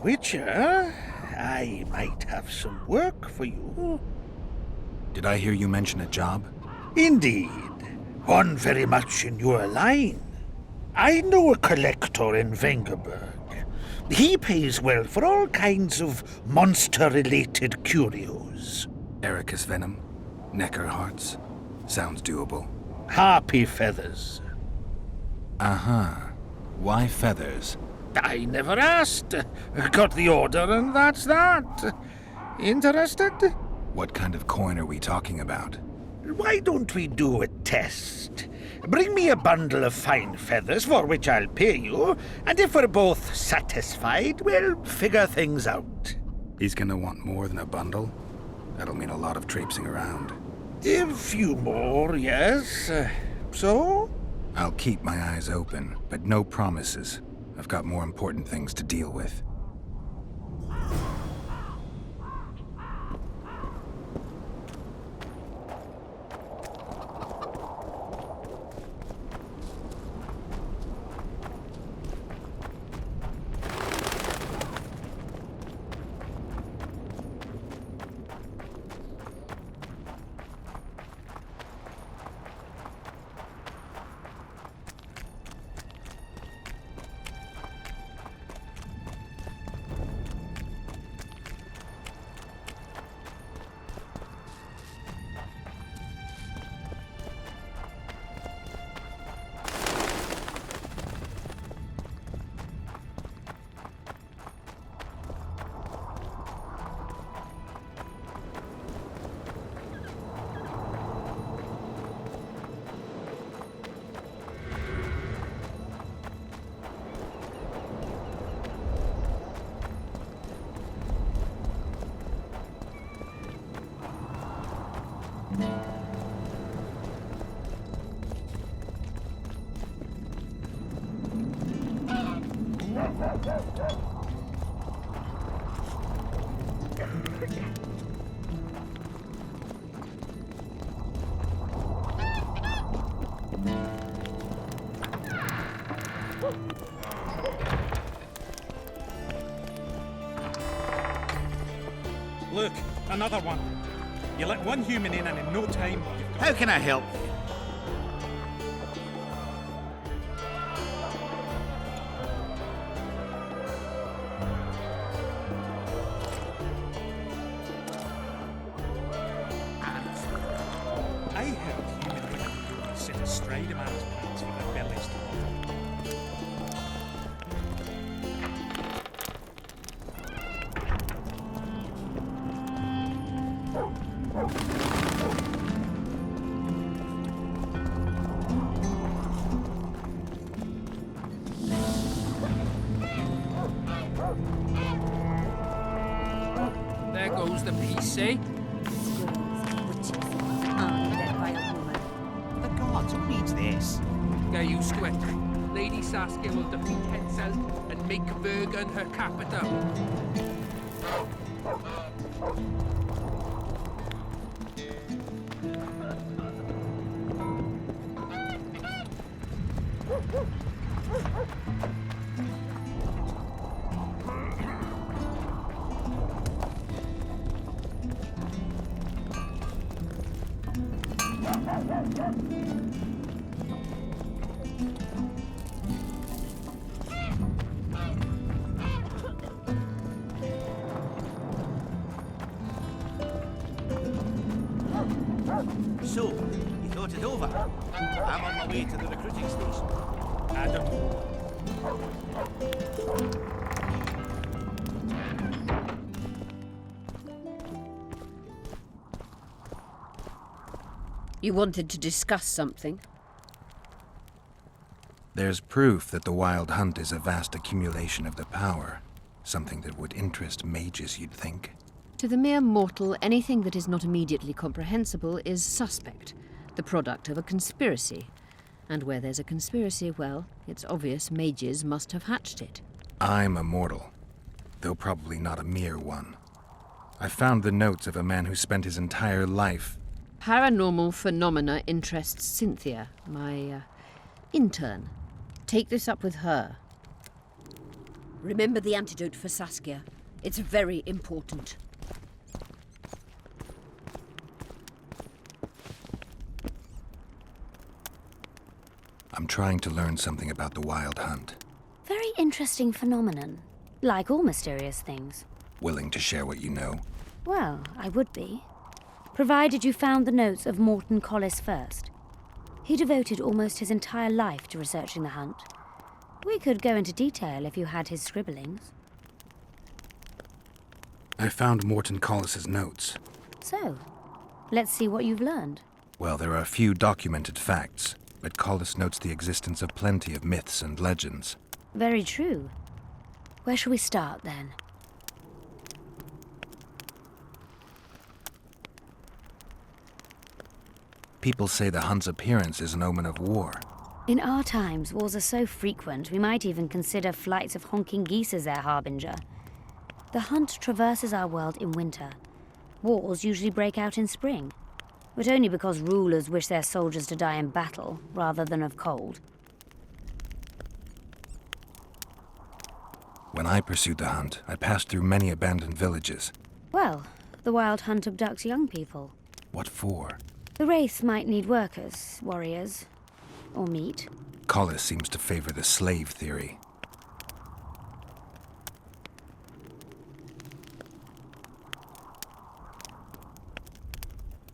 Witcher, I might have some work for you. Did I hear you mention a job? Indeed. One very much in your line. I know a collector in Vengerberg. He pays well for all kinds of monster-related curios. Ericus venom? Necker hearts? Sounds doable. Harpy feathers. Uh-huh. Why feathers? I never asked. Got the order and that's that. Interested? What kind of coin are we talking about? Why don't we do a test? Bring me a bundle of fine feathers for which I'll pay you, and if we're both satisfied, we'll figure things out. He's gonna want more than a bundle? That'll mean a lot of traipsing around. A few more, yes. So? I'll keep my eyes open, but no promises. I've got more important things to deal with. Look, another one. You let one human in and in no time... How can I help you? I heard human women sit astride a man's pants with their bellies to There goes the piece, eh? The gods, who needs this? Get used to it. Lady Saskia will defeat Hetzel and make Bergen her capital. So, you thought it over? I'm on my way to the recruiting station. Adam. You wanted to discuss something? There's proof that the Wild Hunt is a vast accumulation of the power. Something that would interest mages, you'd think. To the mere mortal, anything that is not immediately comprehensible is suspect, the product of a conspiracy. And where there's a conspiracy, well, it's obvious mages must have hatched it. I'm a mortal, though probably not a mere one. I found the notes of a man who spent his entire life... Paranormal phenomena interests Cynthia, my intern. Take this up with her. Remember the antidote for Saskia. It's very important. I'm trying to learn something about the Wild Hunt. Very interesting phenomenon. Like all mysterious things. Willing to share what you know? Well, I would be. Provided you found the notes of Morton Collis first. He devoted almost his entire life to researching the hunt. We could go into detail if you had his scribblings. I found Morton Collis's notes. So, let's see what you've learned. Well, there are a few documented facts, but Collis notes the existence of plenty of myths and legends. Very true. Where shall we start, then? People say the hunt's appearance is an omen of war. In our times, wars are so frequent, we might even consider flights of honking geese as their harbinger. The hunt traverses our world in winter. Wars usually break out in spring, but only because rulers wish their soldiers to die in battle rather than of cold. When I pursued the hunt, I passed through many abandoned villages. Well, the Wild Hunt abducts young people. What for? The Wraiths might need workers, warriors, or meat. Collis seems to favor the slave theory.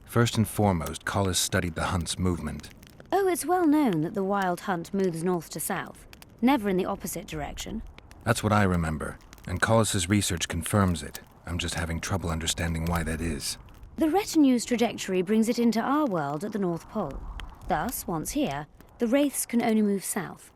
First and foremost, Collis studied the hunt's movement. Oh, it's well known that the Wild Hunt moves north to south, never in the opposite direction. That's what I remember, and Collis's research confirms it. I'm just having trouble understanding why that is. The retinue's trajectory brings it into our world at the North Pole. Thus, once here, the Wraiths can only move south.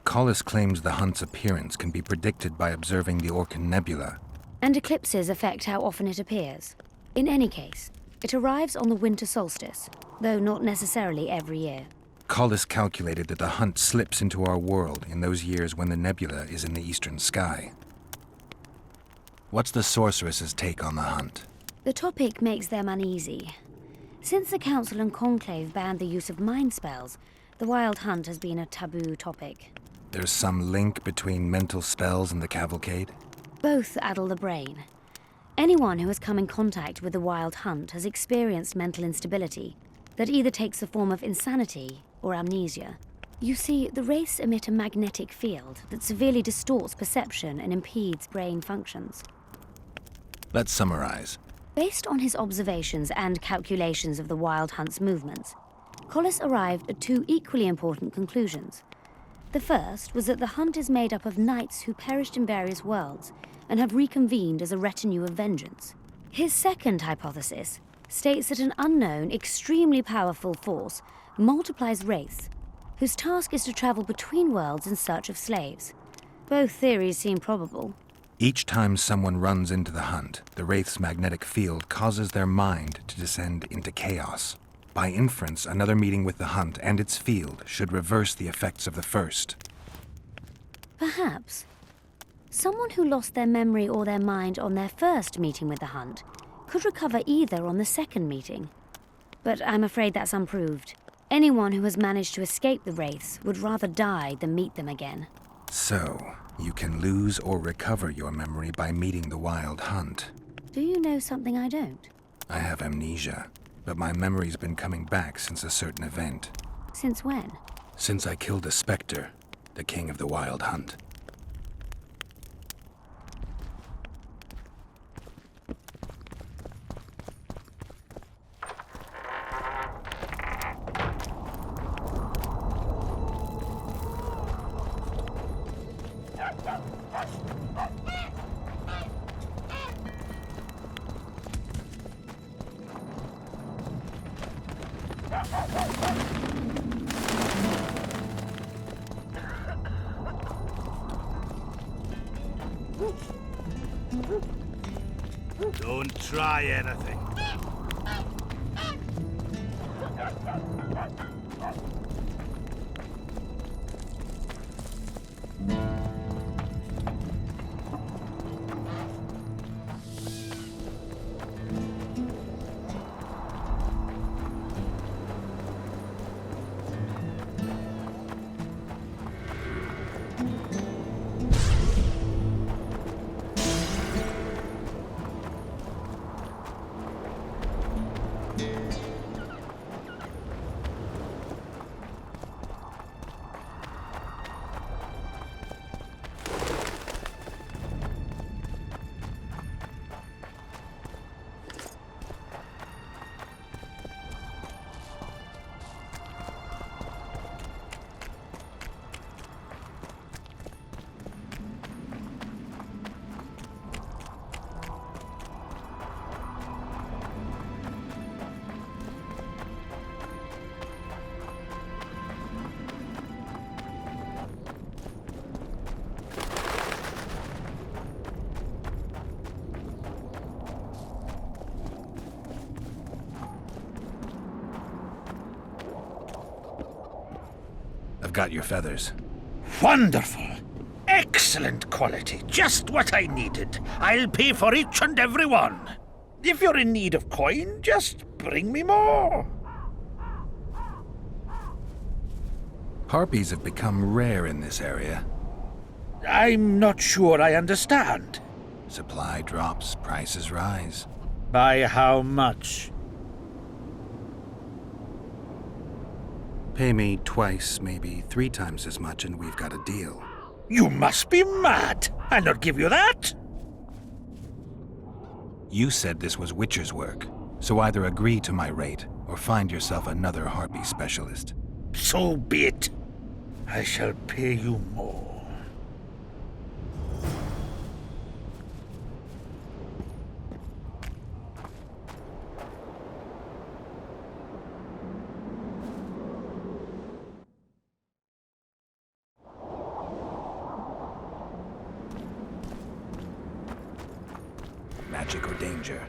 Collis claims the hunt's appearance can be predicted by observing the Orcan Nebula. And eclipses affect how often it appears. In any case, it arrives on the winter solstice, though not necessarily every year. Collis calculated that the hunt slips into our world in those years when the nebula is in the eastern sky. What's the sorceress's take on the hunt? The topic makes them uneasy. Since the Council and Conclave banned the use of mind spells, the Wild Hunt has been a taboo topic. There's some link between mental spells and the cavalcade? Both addle the brain. Anyone who has come in contact with the Wild Hunt has experienced mental instability that either takes the form of insanity or amnesia. You see, the Wraiths emit a magnetic field that severely distorts perception and impedes brain functions. Let's summarize. Based on his observations and calculations of the Wild Hunt's movements, Collis arrived at two equally important conclusions. The first was that the hunt is made up of knights who perished in various worlds and have reconvened as a retinue of vengeance. His second hypothesis states that an unknown, extremely powerful force multiplies Wraiths, whose task is to travel between worlds in search of slaves. Both theories seem probable. Each time someone runs into the hunt, the Wraith's magnetic field causes their mind to descend into chaos. By inference, another meeting with the hunt and its field should reverse the effects of the first. Perhaps. Someone who lost their memory or their mind on their first meeting with the hunt could recover either on the second meeting. But I'm afraid that's unproved. Anyone who has managed to escape the Wraiths would rather die than meet them again. So, you can lose or recover your memory by meeting the Wild Hunt. Do you know something I don't? I have amnesia, but my memory's been coming back since a certain event. Since when? Since I killed a specter, the king of the Wild Hunt. Don't try anything. got your feathers. Wonderful. Excellent quality. Just what I needed. I'll pay for each and every one. If you're in need of coin, just bring me more. Harpies have become rare in this area. I'm not sure I understand. Supply drops, prices rise. By how much? Pay me twice, maybe 3 times as much, and we've got a deal. You must be mad. I'll not give you that. You said this was Witcher's work, so either agree to my rate or find yourself another Harpy specialist. So be it. I shall pay you more. Magic or danger?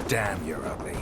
Damn, you're ugly.